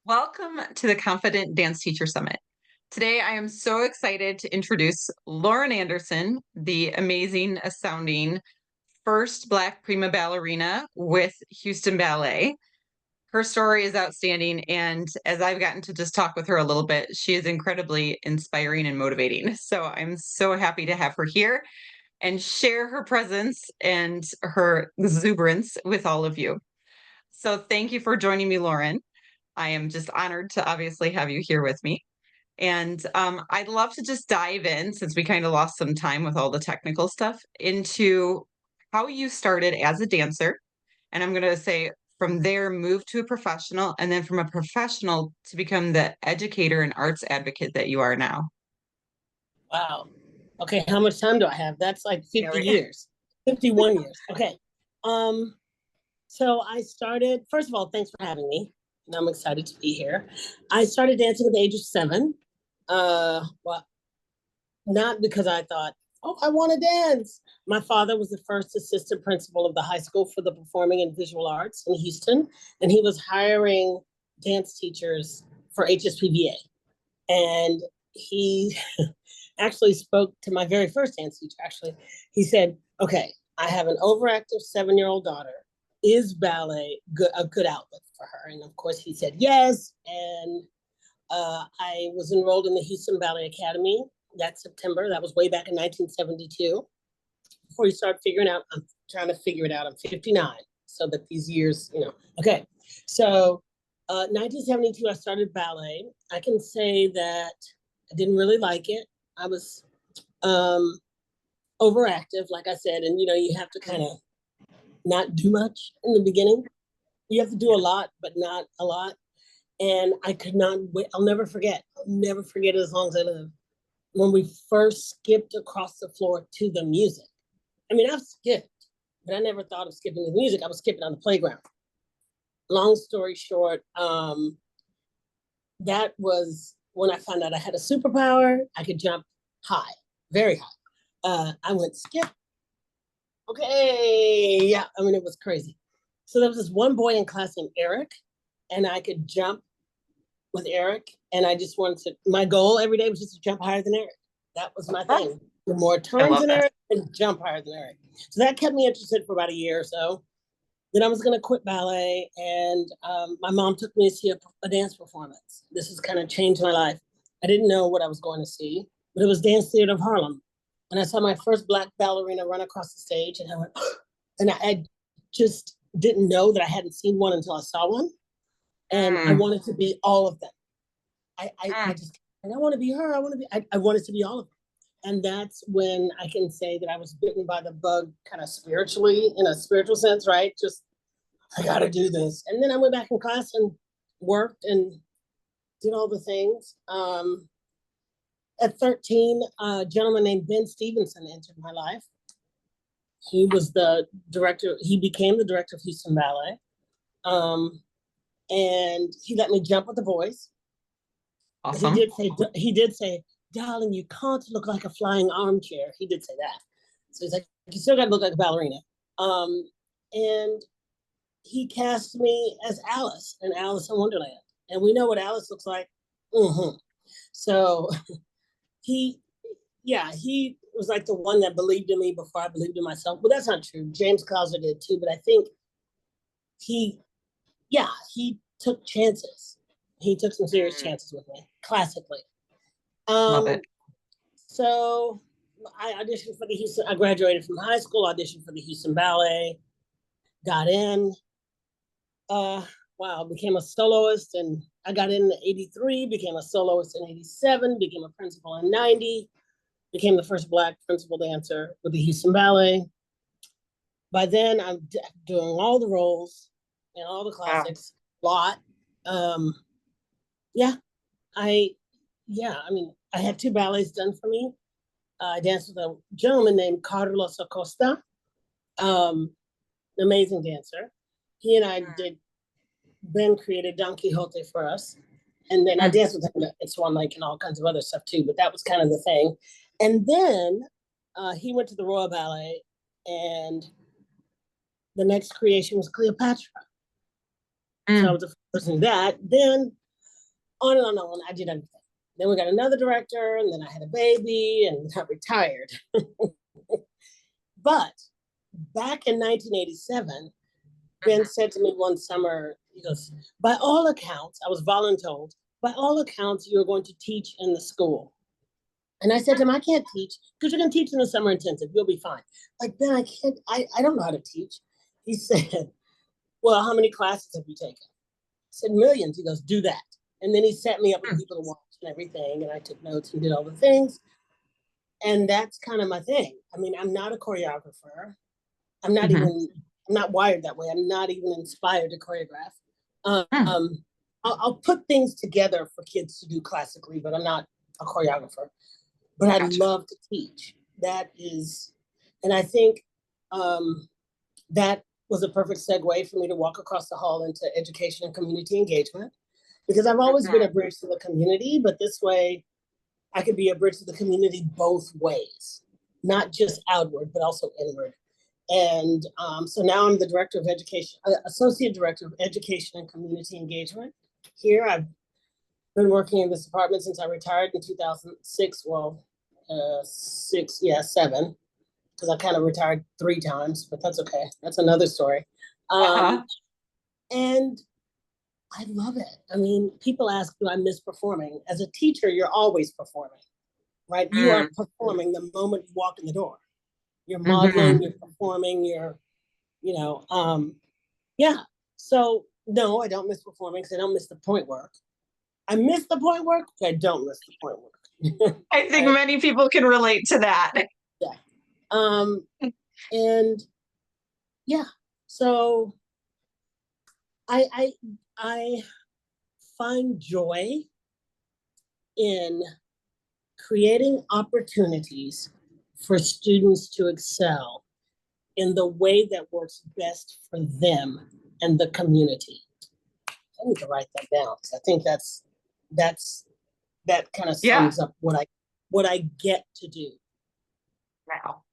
Welcome to the Confident Dance Teacher Summit. Today, I am so excited to introduce Lauren Anderson, the amazing, astounding first Black prima ballerina with Houston Ballet. Her story is outstanding, and as I've gotten to just talk with her a little bit, she is incredibly inspiring and motivating. So I'm so happy to have her here and share her presence and her exuberance with all of you. So thank you for joining me, Lauren. I am just honored to obviously have you here with me. And I'd love to just dive in, since we kind of lost some time with all the technical stuff, into how you started as a dancer. And I'm going to say from there, move to a professional, and then from a professional to become the educator and arts advocate that you are now. Wow. Okay, how much time do I have? That's like 50 years, 51 years. Okay. So I started, first of all, thanks for having me. And I'm excited to be here. I started dancing at the age of 7. Well, not because I thought, oh, I want to dance. My father was the first assistant principal of the high school for the performing and visual arts in Houston, and he was hiring dance teachers for HSPVA. And he actually spoke to my very first dance teacher, actually. He said, okay, I have an overactive 7-year-old daughter. Is ballet a good outlet for her? And of course he said yes. And I was enrolled in the Houston Ballet Academy that September. That was way back in 1972. Before you start figuring out, I'm trying to figure it out. I'm 59. So that these years, okay. So 1972, I started ballet. I can say that I didn't really like it. I was overactive, like I said, and you have to kind of not do much in the beginning. You have to do a lot, but not a lot. And I could not wait. I'll never forget it as long as I live. When we first skipped across the floor to the music. I mean, I've skipped, but I never thought of skipping the music. I was skipping on the playground. Long story short, that was when I found out I had a superpower. I could jump high, very high. I went skip. Okay, yeah, I mean, it was crazy. So there was this one boy in class named Eric, and I could jump with Eric, and I just wanted to, my goal every day was just to jump higher than Eric. That was my thing. The more turns than Eric, and jump higher than Eric. So that kept me interested for about a year or so. Then I was going to quit ballet, and my mom took me to see a dance performance. This has kind of changed my life. I didn't know what I was going to see, but it was Dance Theater of Harlem. And I saw my first Black ballerina run across the stage, and I went, and I just didn't know that I hadn't seen one until I saw one. And I wanted to be all of them. I want to be her. I wanted to be all of them. And that's when I can say that I was bitten by the bug kind of spiritually, in a spiritual sense, right? Just, I got to do this. And then I went back in class and worked and did all the things. At 13, a gentleman named Ben Stevenson entered my life. He was the director. He became the director of Houston Ballet. And he let me jump with the boys. Awesome. He did say, darling, you can't look like a flying armchair. He did say that. So he's like, you still got to look like a ballerina. And he cast me as Alice in Alice in Wonderland. And we know what Alice looks like. Mm-hmm. So he was like the one that believed in me before I believed in myself. But that's not true. James Clouser did too. But I think he took chances. He took some serious chances with me, classically. Love it. So I auditioned for the Houston, I graduated from high school, auditioned for the Houston Ballet, got in, became a soloist, and I got in 83, became a soloist in 87, became a principal in 90, became the first Black principal dancer with the Houston Ballet. By then, I'm doing all the roles and all the classics, a lot. I had 2 ballets done for me. I danced with a gentleman named Carlos Acosta, an amazing dancer. He and I Ben created Don Quixote for us. And then I danced with him at Swan Lake and all kinds of other stuff too, but that was kind of the thing. And then he went to the Royal Ballet, and the next creation was Cleopatra. So I was the first person to that. Then on and on and on. I did everything. Then we got another director, and then I had a baby, and I retired. But back in 1987, Ben said to me one summer, he goes, by all accounts, I was voluntold, by all accounts, you're going to teach in the school. And I said to him, I can't teach because you're going to teach in the summer intensive. You'll be fine. Like, Ben, I can't, I don't know how to teach. He said, well, how many classes have you taken? I said, millions. He goes, do that. And then he set me up with people to watch and everything. And I took notes and did all the things. And that's kind of my thing. I mean, I'm not a choreographer. I'm not even, I'm not wired that way. I'm not even inspired to choreograph. I'll put things together for kids to do classically, but I'm not a choreographer. But I love to teach. That is, and I think that was a perfect segue for me to walk across the hall into education and community engagement, because I've always been a bridge to the community, but this way I could be a bridge to the community both ways, not just outward, but also inward. And so now I'm the director of education, associate director of education and community engagement here. I've been working in this department since I retired in 2006. Well, seven, because I kind of retired 3 times, but that's okay. That's another story. And I love it. I mean, people ask, do I miss performing? As a teacher, you're always performing, right? You are performing the moment you walk in the door. You're modeling, you're performing, you're, yeah. So no, I don't miss performing because I don't miss the point work. I miss the point work, but I don't miss the point work. I think many people can relate to that. Yeah. And yeah, so I find joy in creating opportunities for students to excel in the way that works best for them and the community. I need to write that down because I think that kind of sums up what I get to do. Wow.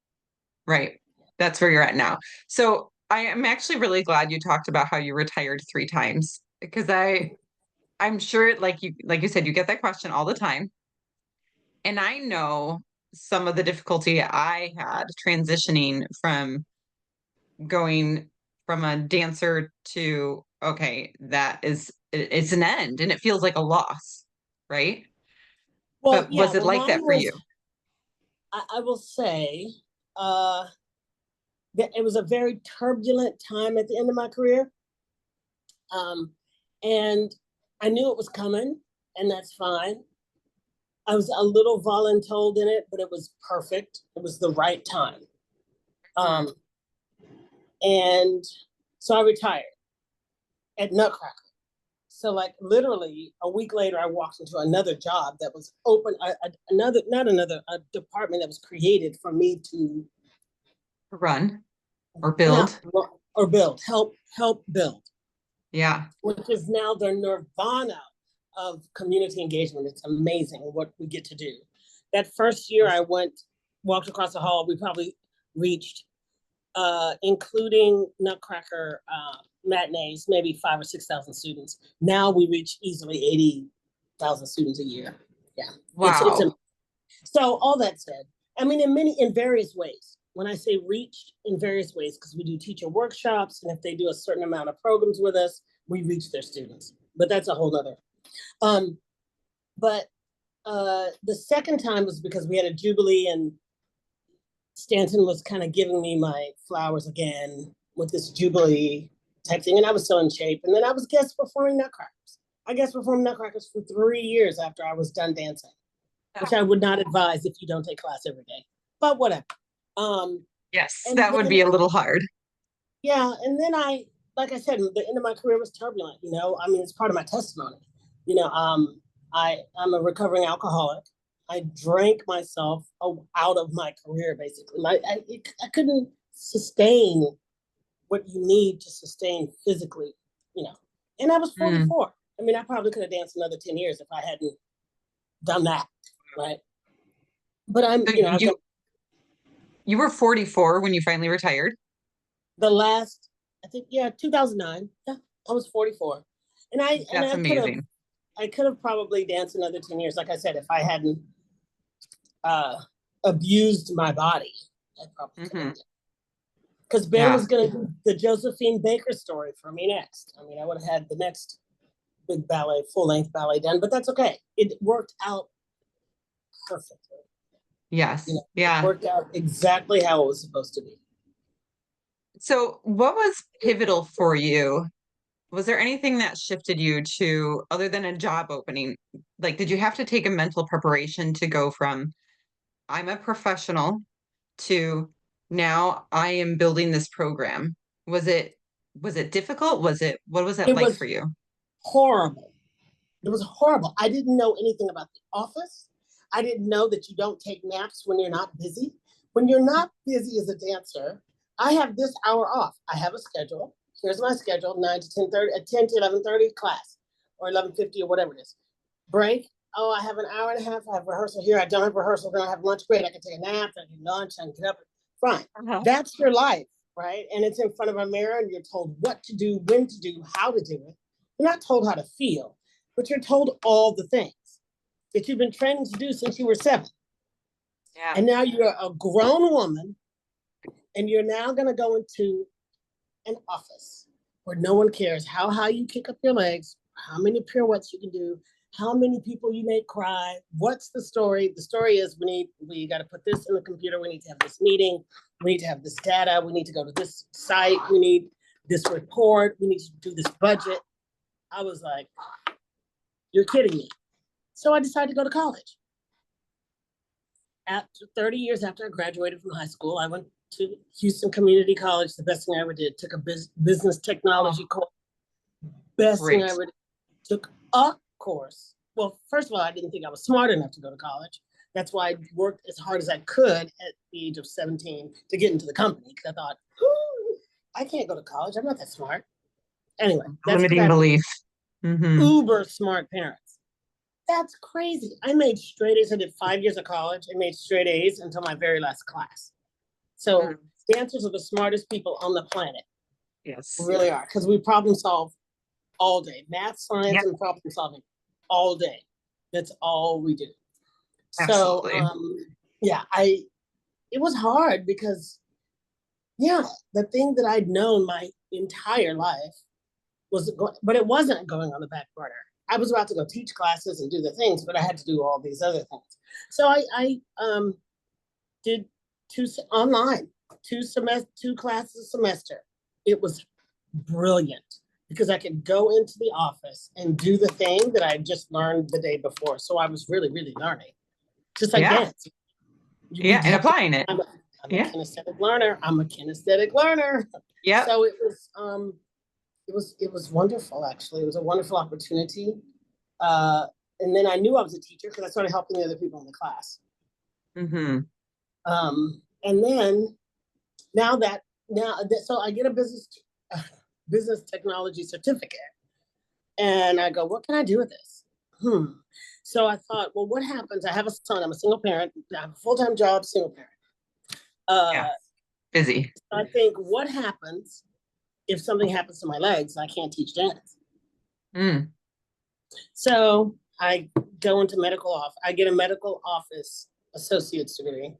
Right. That's where you're at now. So I am actually really glad you talked about how you retired 3 times, because I'm sure, like you said, you get that question all the time. And I know some of the difficulty I had transitioning from going from a dancer to, okay, it's an end and it feels like a loss, right? Well, but was it like that for you? I will say that it was a very turbulent time at the end of my career. And I knew it was coming, and that's fine. I was a little voluntold in it, but it was perfect. It was the right time. And so I retired at Nutcracker. So like literally a week later, I walked into another job that was open, a department that was created for me to run or build. Help build. Yeah. Which is now the nirvana of community engagement. It's amazing what we get to do. That first year I walked across the hall, we probably reached, including Nutcracker matinees, maybe 5,000 or 6,000 students. Now we reach easily 80,000 students a year. Yeah. Wow. So all that said, I mean, in various ways. When I say reached, in various ways, because we do teacher workshops, and if they do a certain amount of programs with us, we reach their students. But that's a whole other. But the second time was because we had a jubilee, and Stanton was kind of giving me my flowers again with this jubilee type thing, and I was still in shape. And then I was guest performing Nutcrackers. I guest performed Nutcrackers for 3 years after I was done dancing, which I would not advise if you don't take class every day. But whatever. Yes, that would be a little hard. Yeah, and then like I said, the end of my career was turbulent. I mean, it's part of my testimony. I'm a recovering alcoholic. I drank myself out of my career, basically. I couldn't sustain what you need to sustain physically, And I was 44. I mean, I probably could have danced another 10 years if I hadn't done that, right? But you were 44 when you finally retired? I think, 2009. Yeah, I was 44. And That's amazing. I could have probably danced another 10 years. Like I said, if I hadn't uh, abused my body, I probably could have. Hmm. Because Ben Yeah. was going to do the Josephine Baker story for me next. I mean, I would have had the next big ballet, full length ballet done, but that's okay. It worked out perfectly. Yes. It Yeah. worked out exactly how it was supposed to be. So, what was pivotal for you? Was there anything that shifted you to, other than a job opening? Like, did you have to take a mental preparation to go from I'm a professional to now I am building this program? Was it difficult? What was that It like for was you? horrible. It was horrible. I didn't know anything about the office. I didn't know that you don't take naps when you're not busy. When you're not busy as a dancer, I have this hour off. I have a schedule. Here's my schedule: 9 to 10:30, at 10 to 11:30 class, or 11:50 or whatever it is. Break. Oh, I have an hour and a half. I have rehearsal here. I don't have rehearsal. Then I have lunch. Great. I can take a nap. I can lunch. I can get up. Fine. Uh-huh. That's your life, right? And it's in front of a mirror, and you're told what to do, when to do, how to do it. You're not told how to feel, but you're told all the things that you've been training to do since you were 7. Yeah. And now you're a grown woman, and you're now going to go into an office where no one cares how high you kick up your legs, how many pirouettes you can do, how many people you make cry. What's the story? The story is we got to put this in the computer. We need to have this meeting. We need to have this data. We need to go to this site. We need this report. We need to do this budget. I was like, you're kidding me. So I decided to go to college. After 30 years after I graduated from high school, I went to Houston Community College. The best thing I ever did. Took a business technology Oh, course. Best thing I great. ever did. Took a course. Well, first of all, I didn't think I was smart enough to go to college. That's why I worked as hard as I could at the age of 17 to get into the company, because I thought, I can't go to college. I'm not that smart. Anyway, that's because I Limiting have belief. Hmm. uber smart parents. That's crazy. I made straight A's. I did 5 years of college. I made straight A's until my very last class. So dancers are the smartest people on the planet. We Yes. really are, because we problem solve all day. Math, science, Yep. and problem solving all day. That's all we do. So Absolutely. yeah, it was hard because yeah, the thing that I'd known my entire life but it wasn't going on the back burner. I was about to go teach classes and do the things, but I had to do all these other things. So I did online, two classes a semester. It was brilliant because I could go into the office and do the thing that I just learned the day before. So I was really, really learning, just like Yeah. dance. We Yeah. And have to. applying it. I'm a Yeah. kinesthetic learner. I'm a kinesthetic learner. Yep. So it was wonderful. Actually, it was a wonderful opportunity. Uh, and then I knew I was a teacher because I started helping the other people in the class. Hmm. And then so I get a business technology certificate, and I go, what can I do with this? So I thought, well, what happens? I have a son. I'm a single parent. I have a full-time job, single parent. Yeah. Uh, Busy. I think, what happens if something happens to my legs? I can't teach dance. Mm. So I go into medical office. I get a medical office associate's degree,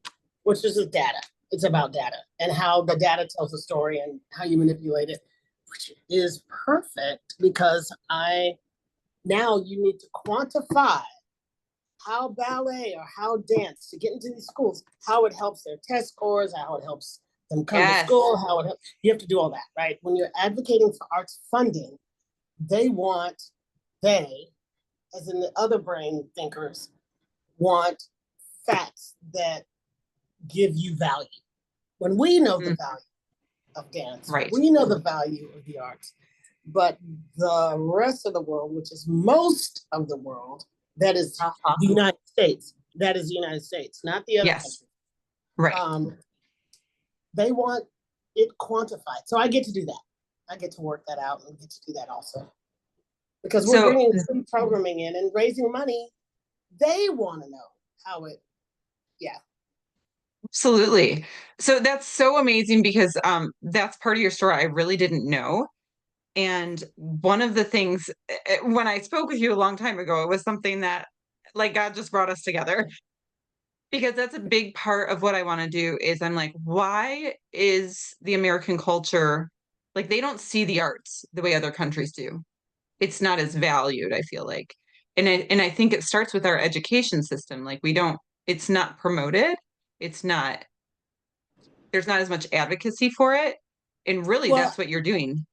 which is data. It's about data and how the data tells a story and how you manipulate it, which is perfect because now you need to quantify how ballet or how dance to get into these schools, how it helps their test scores, how it helps them come to Yes. school, how it helps. You have to do all that, right? When you're advocating for arts funding, they, as in the other brain thinkers, want facts that give you value. When we know the Mm. value of dance, Right. we know the value of the arts, but the rest of the world, which is most of the world, that is Uh-huh. the United States. That is the United States, not the other Yes. countries. Right. They want it quantified. So I get to do that. I get to work that out and get to do that also. Because we're So bringing free programming in and raising money. They want to know how it, yeah. absolutely. So that's so amazing because that's part of your story I really didn't know. And one of the things, when I spoke with you a long time ago, it was something that like God just brought us together because that's a big part of what I want to do is I'm like, why is the American culture like they don't see the arts the way other countries do? It's not as valued, I feel like. And I think it starts with our education system. Like we don't, it's not promoted. It's not, there's not as much advocacy for it. And really Well, that's what you're doing.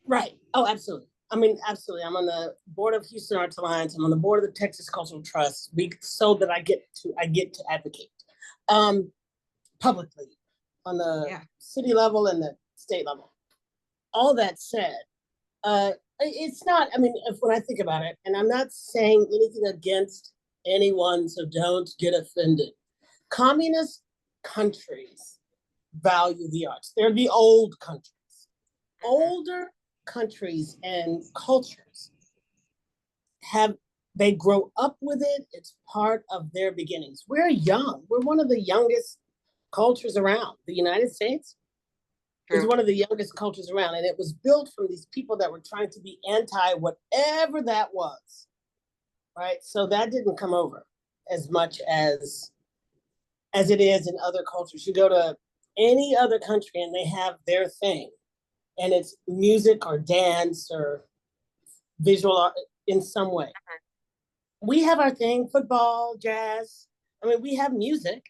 right. Oh, absolutely. I mean, absolutely. I'm on the board of Houston Arts Alliance. I'm on the board of the Texas Cultural Trust. So that I get to advocate publicly on the Yeah. city level and the state level. All that said, it's not. I mean, when I think about it, and I'm not saying anything against anyone, so don't get offended. Communist countries value the arts. They're the old countries. Mhm. Older countries and cultures have they grow up with it. It's part of their beginnings. We're young. We're one of the youngest cultures around. The United States is True. one of the youngest cultures around, and it was built from these people that were trying to be anti whatever that was, right? So that didn't come over as much as it is in other cultures. You go to any other country and they have their thing, and it's music or dance or visual art in some way. We have our thing, football, jazz. I mean, we have music,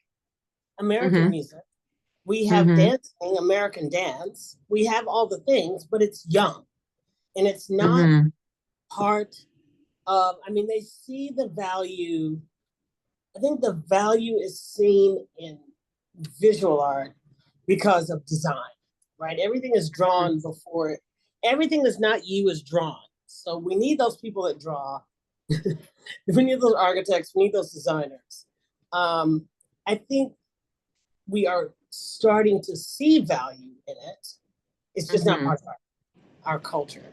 American Hmm. music. We have Hmm. dancing, American dance. We have all the things, but it's young and it's not Hmm. part of, I mean, they see the value. I think the value is seen in visual art because of design, right? Everything is drawn before, everything that's not you is drawn. So we need those people that draw. We need those architects, we need those designers. Um, I think we are starting to see value in it. It's just not Hmm. part of our culture.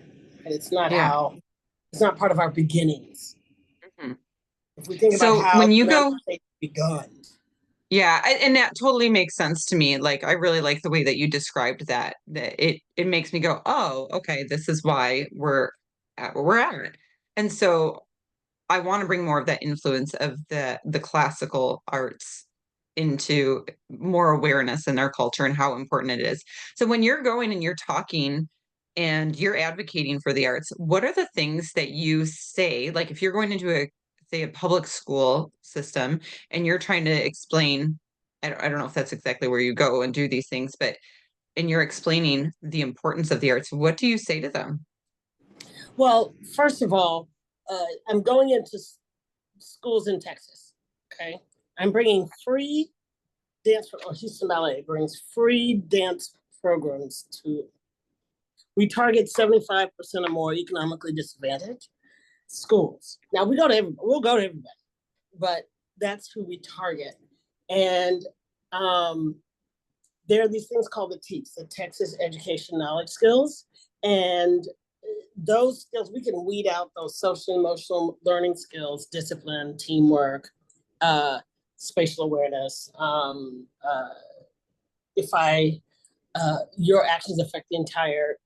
And it's not Yeah. how, it's not part of our beginnings. Mhm. If we think about So how when the you United go, States begun. yeah, and that totally makes sense to me. Like I really like the way that you described that. That it makes me go, oh, okay, this is why we're at where we're at. And so I want to bring more of that influence of the classical arts into more awareness in their culture and how important it is. So when you're going and you're talking and you're advocating for the arts, what are the things that you say? Like if you're going into a say a public school system and you're trying to explain, I don't know if that's exactly where you go and do these things, but and you're explaining the importance of the arts, what do you say to them? Well, first of all, I'm going into schools in Texas. Okay. I'm bringing free dance, or Houston Ballet brings free dance programs to, we target 75% or more economically disadvantaged schools. Now we'll go to everybody, but that's who we target. And um, there are these things called the TEKS, the Texas Education Knowledge Skills. And those skills, we can weed out those social emotional learning skills, discipline, teamwork, uh, spatial awareness. If your actions affect the entire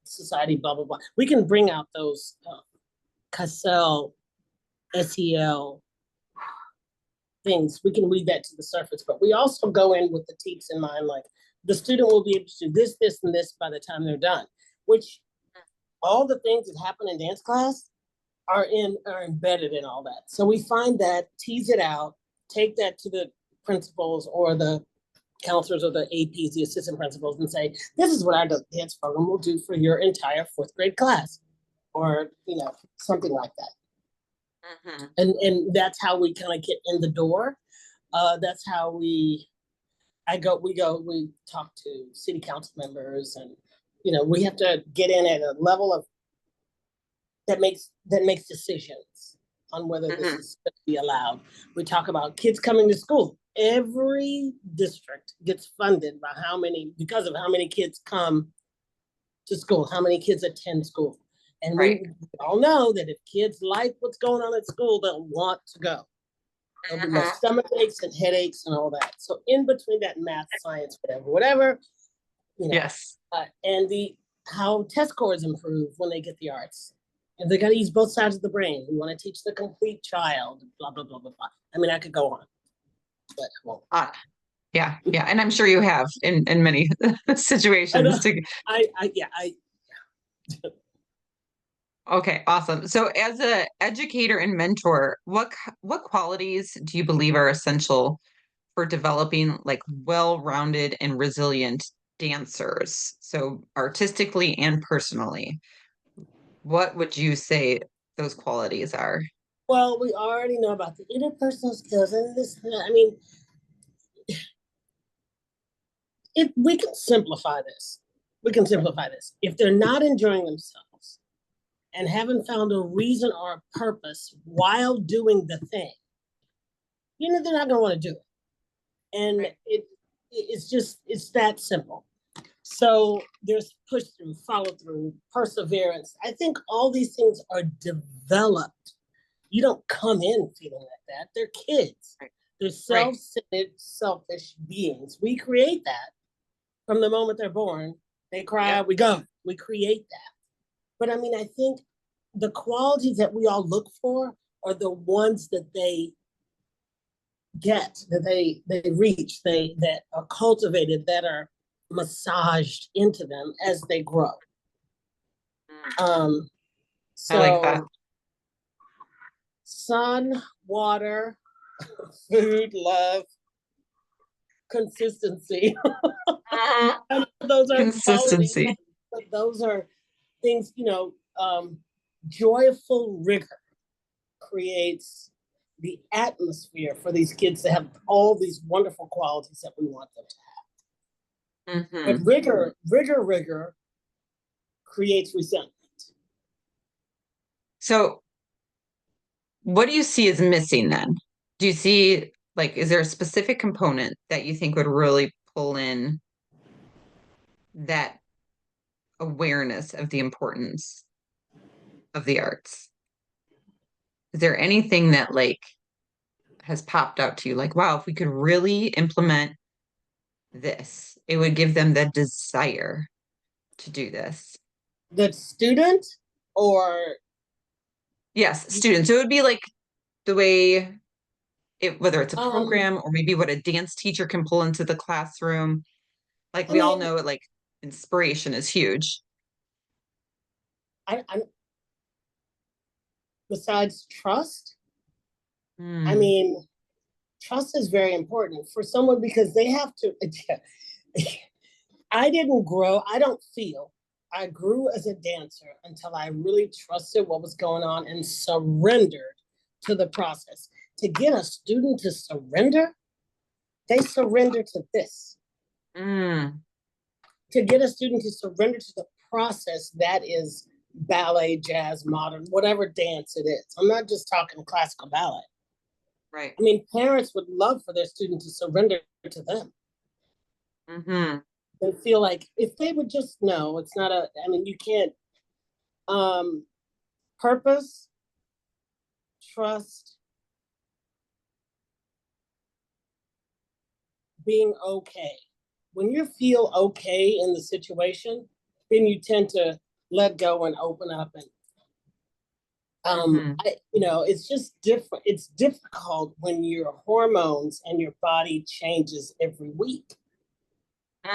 society, blah, blah, blah. We can bring out those Cassell, SEL things. We can weed that to the surface, but we also go in with the teaks in mind, like the student will be able to do this, this, and this by the time they're done, which all the things that happen in dance class are embedded in all that. So we find that, tease it out, take that to the principals or the counselors or the APs, the assistant principals, and say, this is what our dance program will do for your entire fourth grade class, or something like that. Mhm. And that's how we kind of get in the door. That's how we talk to city council members, and we have to get in at a level of that makes decisions on whether this Mhm. is going to be allowed. We talk about kids coming to school. Every district gets funded by because of how many kids come to school, how many kids attend school. And we Right. all know that if kids like what's going on at school, they'll want to go. There'll be no Mhm. stomach aches and headaches and all that. So in between that, math, science, whatever, Yes. and the how test scores improve when they get the arts. And they got to use both sides of the brain. We want to teach the complete child, blah, blah, blah, blah, blah. I mean, I could go on, but I won't. Yeah, yeah. And I'm sure you have in many I know. situations to Yeah, Okay, awesome. So as a educator and mentor, what qualities do you believe are essential for developing like well-rounded and resilient dancers? So artistically and personally, what would you say those qualities are? well, we already know about the interpersonal skills and this. I mean, if we can simplify this, we can simplify this. If they're not enjoying themselves and haven't found a reason or a purpose while doing the thing, they're not going to want to do it. And it's that simple. So there's push through, follow through, perseverance. I think all these things are developed. You don't come in feeling like that. They're kids. They're self-centered, selfish beings. We create that from the moment they're born. They cry, we go. We create that. But I mean, I think the qualities that we all look for are the ones that they get, that they reach, that are cultivated, that are massaged into them as they grow. So I like that. sun, water, food, love, consistency. Those are Consistency. qualities, but those are things, joyful rigor creates the atmosphere for these kids to have all these wonderful qualities that we want them to have. Mm-hmm. But rigor creates resentment. So what do you see as missing then? Do you see like, is there a specific component that you think would really pull in that awareness of the importance of the arts? Is there anything that like has popped out to you like, wow, if we could really implement this, it would give them the desire to do this? The student or Yes, students. So it would be like the way whether it's a program or maybe what a dance teacher can pull into the classroom. Like we all know, like inspiration is huge. I besides trust, I Mm. mean, trust is very important for someone because they have to. I didn't grow. I don't feel I grew as a dancer until I really trusted what was going on and surrendered to the process. To get a student to surrender, they surrender to this. Mm. To get a student to surrender to the process that is ballet, jazz, modern, whatever dance it is. I'm not just talking classical ballet. Right. I mean, parents would love for their student to surrender to them. Mm-hmm. They feel like if they would just know, it's not I mean, you can't, purpose, trust, being okay. When you feel okay in the situation, then you tend to let go and open up and it's just different. It's difficult when your hormones and your body changes every week.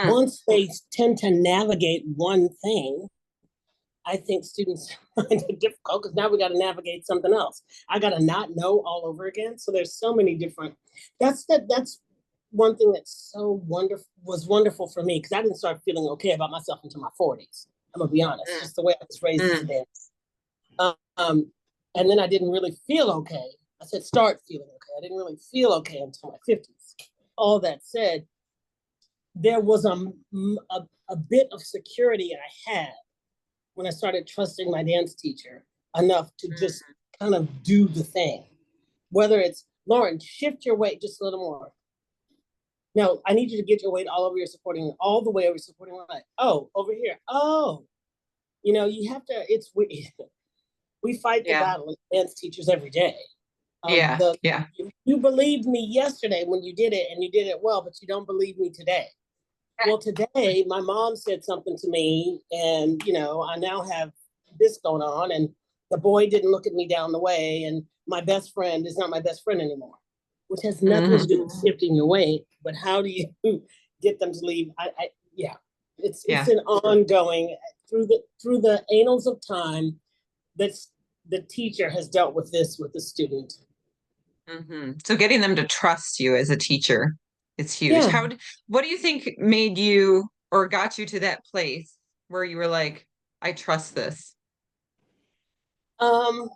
Once they tend to navigate one thing, I think students find it difficult because now we got to navigate something else. I got to not know all over again. So there's so many different. That's one thing that's so wonderful for me because I didn't start feeling okay about myself until my 40s. I'm gonna be honest, just the way I was raised as a dancer. And then I didn't really feel okay. I said start feeling okay. I didn't really feel okay until my 50s. All that said, there was a bit of security I had when I started trusting my dance teacher enough to just kind of do the thing. Whether it's, Lauren, shift your weight just a little more. No, I need you to get your weight all over your supporting, all the way over your supporting leg. Oh, over here. Oh, you have to, we fight the battle as dance teachers every day. You believed me yesterday when you did it and you did it well, but you don't believe me today. Well, today my mom said something to me, and I now have this going on, and the boy didn't look at me down the way, and my best friend is not my best friend anymore, which has nothing Mhm. to do with shifting your weight. But how do you get them to leave? Yeah, it's Yeah. an ongoing through the annals of time. That's the teacher has dealt with this with the student. So getting them to trust you as a teacher is huge. Yeah. What do you think made you or got you to that place where you were like, I trust this? Um,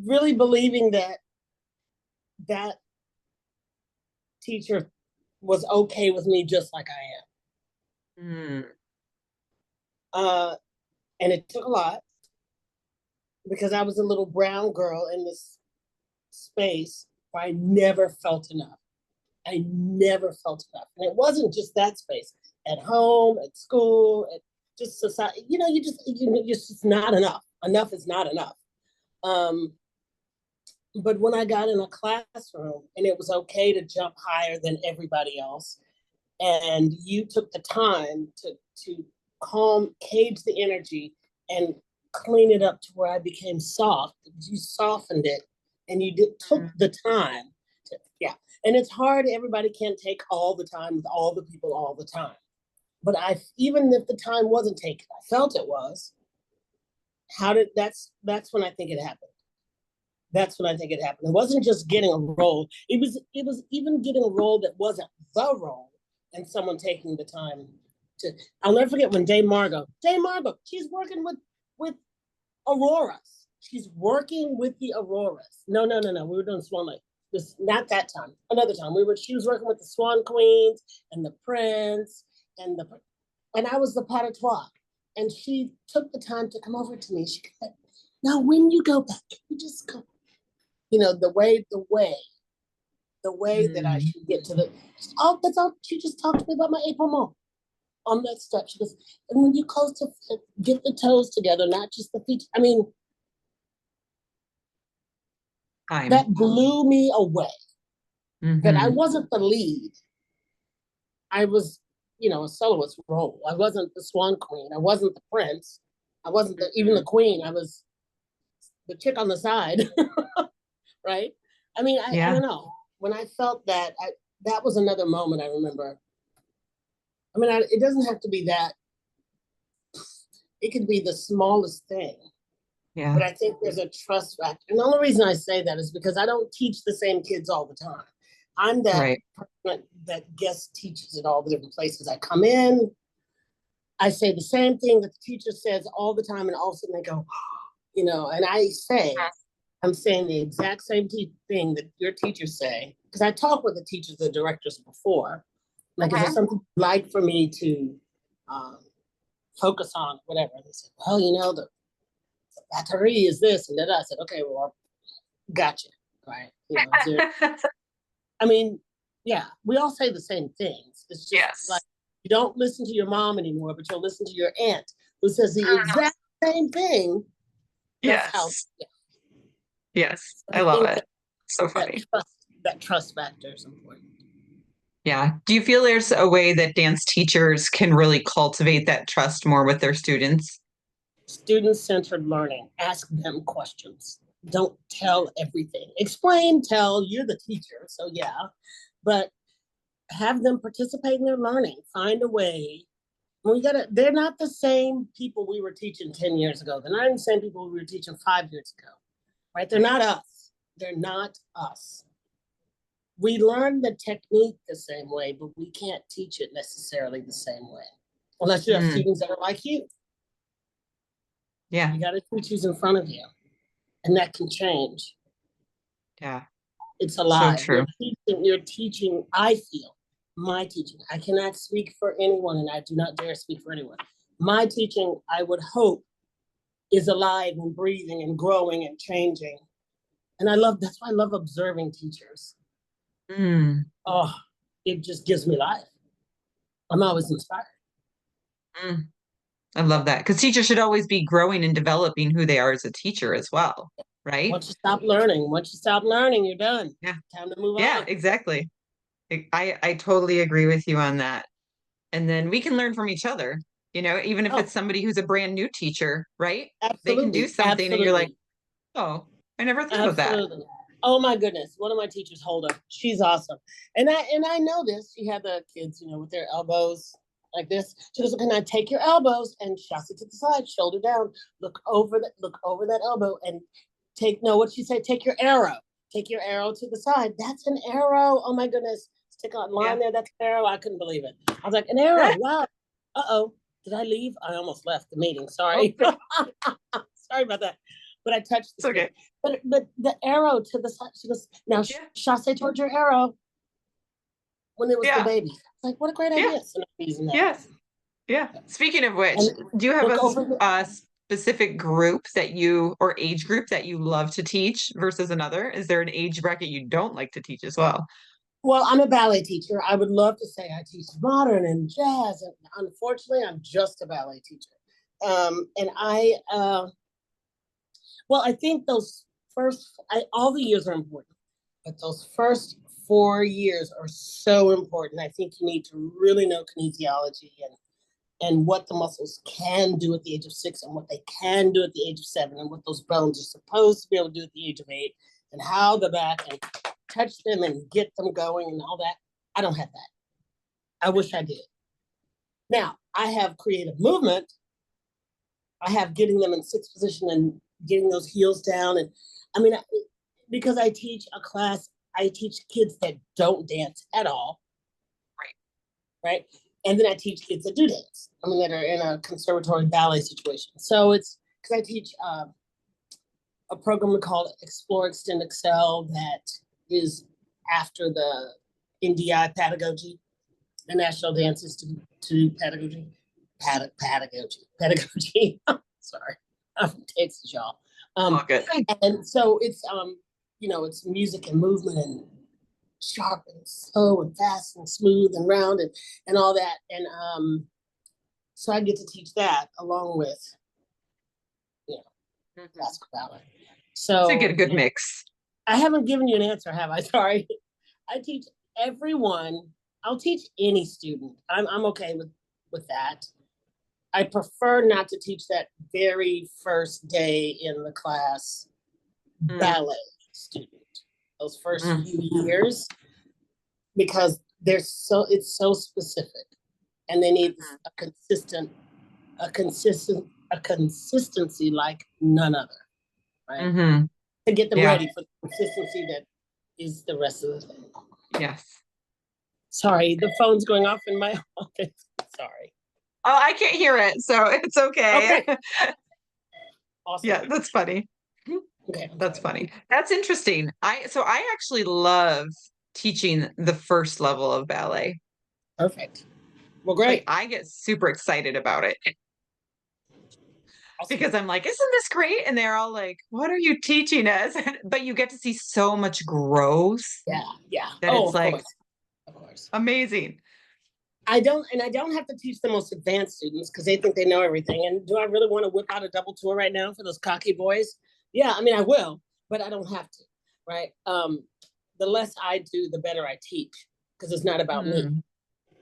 really believing that teacher was okay with me just like I Mm, am. And it took a lot because I was a little brown girl in this space where I never felt enough. I never felt enough. And it wasn't just that space. At home, at school, at just society, you're just not enough. Enough is not enough. Um, but when I got in a classroom and it was okay to jump higher than everybody else, and you took the time to calm, cage the energy, and clean it up to where I became soft. You softened it, and took mm, the time. Yeah, and it's hard. Everybody can't take all the time with all the people all the time. But even if the time wasn't taken, I felt it was. That's when I think it happened. That's when I think it happened. It wasn't just getting a role. It was even getting a role that wasn't the role, and someone taking the time to. I'll never forget when Dame Margot, she's working with Auroras. She's working with the Auroras. No, no, no, no. We were doing Swan Lake. This not that time. Another time. She was working with the Swan Queens and the Prince and I was the pas de trois. And she took the time to come over to me. She said, now when you go back, you just go the way that I mm. should get to the. Oh, that's all. She just talked to me about my April mom on that step. She goes, and when you close to get the toes together, not just the feet. I mean, Time. that blew me away. That I Hmm. wasn't the lead. I was, a soloist role. I wasn't the Swan Queen. I wasn't the Prince. I wasn't even the Queen. I was the chick on the side, right? I mean, I Yeah. don't know. When I felt that, that was another moment I remember. I mean, it doesn't have to be that. It could be the smallest thing. But Yeah. I think there's a trust factor. And the only reason I say that is because I don't teach the same kids all the time. I'm that Right. person that guest teaches at all the different places. I come in, I say the same thing that the teacher says all the time, and all of a sudden they go, and I'm saying the exact same thing that your teachers say. Because I talked with the teachers, the directors before. Like, is there something you'd like for me to um, focus on, whatever? And they said, well, the battery is this and that. I said, okay, well, gotcha. Right. I mean, yeah, we all say the same things. It's just like Yes. you don't listen to your mom anymore, but you'll listen to your aunt who says the exact same thing. That's how, Yes. yeah. Yes. I I love think it. So that funny. trust, that trust factor is important. Yeah. Do you feel there's a way that dance teachers can really cultivate that trust more with their students? Student-centered learning. Ask them questions. Don't tell everything. Explain, tell, you're the teacher, so yeah. But have them participate in their learning. Find a way. They're not the same people we were teaching 10 years ago. They're not the same people we were teaching 5 years ago. Right? They're Right. not us. They're not us. We learn the technique the same way, but we can't teach it necessarily the same way. Unless you have Mm, students that are like you. yeah. You got to teach who's in front of you. And that can change. Yeah. It's So alive. true. You're teaching, I feel, my teaching. I cannot speak for anyone, and I do not dare speak for anyone. My teaching, I would hope, is alive and breathing and growing and changing. And that's why I love observing teachers. Mm, Oh, it just gives me life. I'm always inspired. mm. I love that because teachers should always be growing and developing who they are as a teacher as well. right? Once you stop learning, you're done. Yeah. Time to move Yeah, on. exactly. I totally agree with you on that. And then we can learn from each other, even if Oh, it's somebody who's a brand new teacher, right? They can do absolutely. something and you're like, Absolutely. oh, I never thought of that. Absolutely. Oh my goodness. One of my teachers, Holder, she's awesome. And I know this. She had the kids, with their elbows like this. She goes, "Can I take your elbows and shove it to the side, shoulder down, look over that elbow and what she said, take your arrow. Take your arrow to the side. That's an arrow. Oh my goodness. Stick a line Yeah. there. That's an arrow. I couldn't believe it. I was like, an arrow. Wow. Uh-oh. Did I leave? I almost left the meeting. Oh, Sorry. Sorry about that. But I touched the it's screen. okay. But the arrow to the side, she goes, now Yeah. chasse towards your arrow when it was the Yeah. baby. It's like, what a great Yeah. idea. So I'm using that. Yes. Yeah. Speaking of which, And do you have look over the, a specific group or age group that you love to teach versus another? Is there an age bracket you don't like to teach as well? well, I'm a ballet teacher. I would love to say I teach modern and jazz. And unfortunately, I'm just a ballet teacher. And I think all the years are important, but those first 4 years are so important. I think you need to really know kinesiology and what the muscles can do at the age of 6 and what they can do at the age of 7 and what those bones are supposed to be able to do at the age of 8 and how the back and touch them and get them going and all that. I don't have that. I wish I did. Now, I have creative movement. I have getting them in sixth position and getting those heels down. And I mean, because I teach a class, I teach kids that don't dance at all. Right. And then I teach kids that do dance. I mean, that are in a conservatory ballet situation. So it's because I teach a program we call Explore, Extend, Excel that is after the NDI pedagogy, the National Dance Institute pedagogy. Pedagogy. Sorry, I'm from Texas, y'all. Oh, good. And so it's it's music and movement and sharp and slow and fast and smooth and round and all that. And so I get to teach that along with classical ballet. So you So get a good mix. I haven't given you an answer, have I? Sorry. I teach everyone. I'll teach any student. I'm okay with that. I prefer not to teach that very first day in the class ballet student. Those first few years, because it's so specific, and they need a consistency like none other, right? To get them ready for the consistency that is the rest of the thing. Yes. Sorry, the phone's going off in my office. Sorry. Oh, I can't hear it, so it's okay. Awesome. Yeah, that's funny. Okay, that's funny. That's interesting. I actually love teaching the first level of ballet. Perfect. Well, great. Like I get super excited about it. Awesome. Because I'm like, isn't this great? And they're all like, what are you teaching us? But you get to see so much growth. Yeah. That it's like of course. amazing. I don't have to teach the most advanced students because they think they know everything. And do I really want to whip out a double tour right now for those cocky boys? Yeah, I mean I will, but I don't have to, right? The less I do, the better I teach because it's not about me.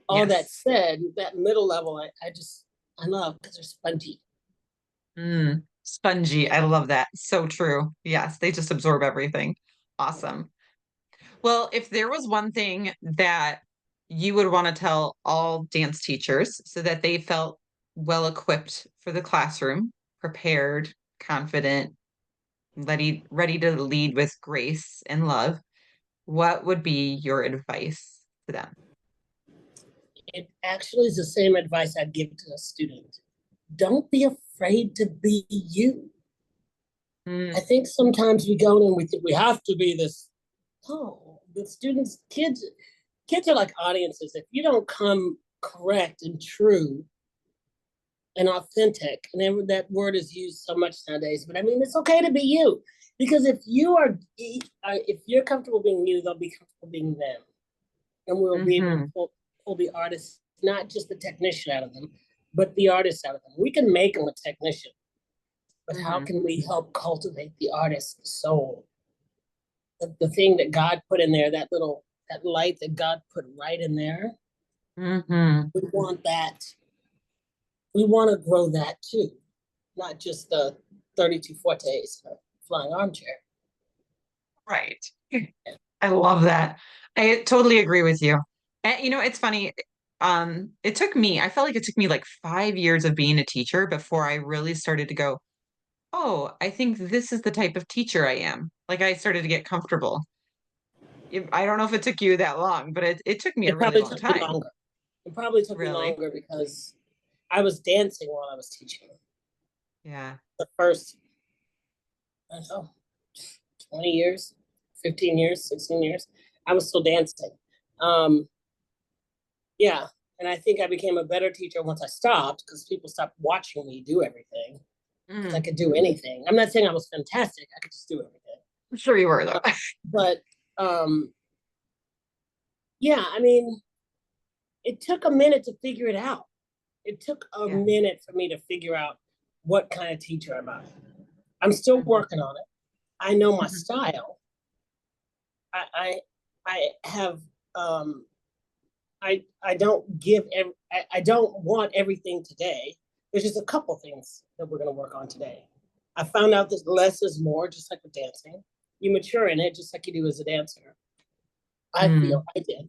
All that said, that middle level, I love because they're spongy. Spongy. I love that. So true. Yes, they just absorb everything. Awesome. Well, if there was one thing that you would want to tell all dance teachers so that they felt well equipped for the classroom, prepared, confident, ready to lead with grace and love, what would be your advice to them? It actually is the same advice I'd give to a student. Don't be afraid to be you. I think sometimes we go in and we think we have to be this. Oh, the kids are like audiences. If you don't come correct and true and authentic, and that word is used so much nowadays, but I mean, it's okay to be you. Because if you're comfortable being you, they'll be comfortable being them. And we'll be able to pull the artist, not just the technician out of them, but the artist out of them. We can make them a technician. but how Hmm. can we help cultivate the artist's soul? The thing that God put in there, that light that God put right in there. Hmm. We want that. We want to grow that too, not just the 32 fortes flying armchair. Right. I love that. I totally agree with you. And it's funny. I felt like it took me like 5 years of being a teacher before I really started to go, oh, I think this is the type of teacher I am. Like I started to get comfortable. I don't know if it took you that long, but it took me a It really probably long took me time. longer. It probably took me Really. longer because I was dancing while I was teaching. Yeah. The first, I don't know, 20 years, 15 years, 16 years, I was still dancing. Um, yeah. And I think I became a better teacher once I stopped because people stopped watching me do everything because I Mm. could do anything. I'm not saying I was fantastic, I could just do everything. I'm sure you were though. But yeah, I mean, it took a minute to figure it out. It took a Yeah. minute for me to figure out what kind of teacher am I. I'm still Mhm. working on it. I know my Mhm. style. I have I don't I don't want everything today. There's just a couple things that we're going to work on today. I found out that less is more, just like with dancing. You mature in it, just like you do as a dancer. I feel Mm. I did.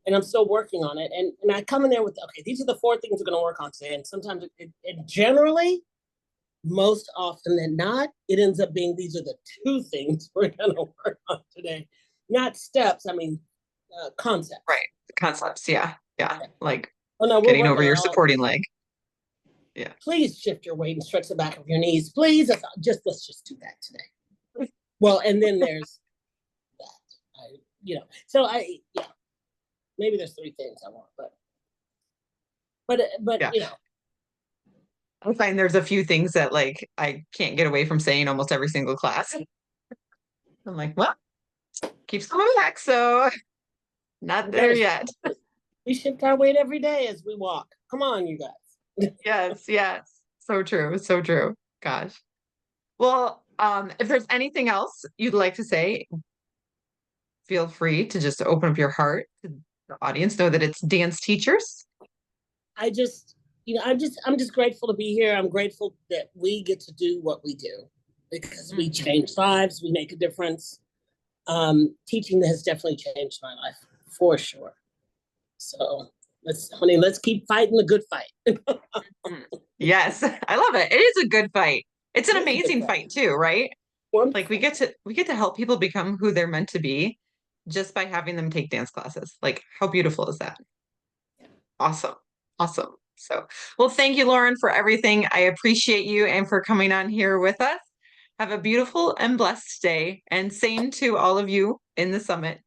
And I'm still working on it. And I come in there with, okay, these are the four things we're going to work on today. And sometimes it generally, most often than not, it ends up being these are the two things we're going to work on today. Not steps, I mean, concepts. Right. The concepts. Yeah. Yeah. Yeah. Like Oh, no, we're getting working over on your all of supporting leg. Yeah. Please shift your weight and stretch the back of your knees. Please, let's just do that today. Well, and then there's that. So yeah, maybe there's three things I want, but Yeah. I find there's a few things that like I can't get away from saying almost every single class. I'm like, well, keeps coming back, so not we there gotta yet. we shift our weight every day as we walk. Come on, you guys. Yes, yes. So true. So true. Gosh. Well, if there's anything else you'd like to say, feel free to just open up your heart to the audience. Know that it's dance teachers. I just, I'm just grateful to be here. I'm grateful that we get to do what we do because we Mhm. change lives, we make a difference. Teaching has definitely changed my life for sure. So let's keep fighting the good fight. It Mhm. Yes, I love it. It is a good fight. It's an is a good amazing fight. fight too, right? Like Wonderful. we get to help people become who they're meant to be just by having them take dance classes. Like how beautiful is that? Awesome. Awesome. So, well, thank you, Lauren, for everything. I appreciate you and for coming on here with us. Have a beautiful and blessed day. And same to all of you in the summit.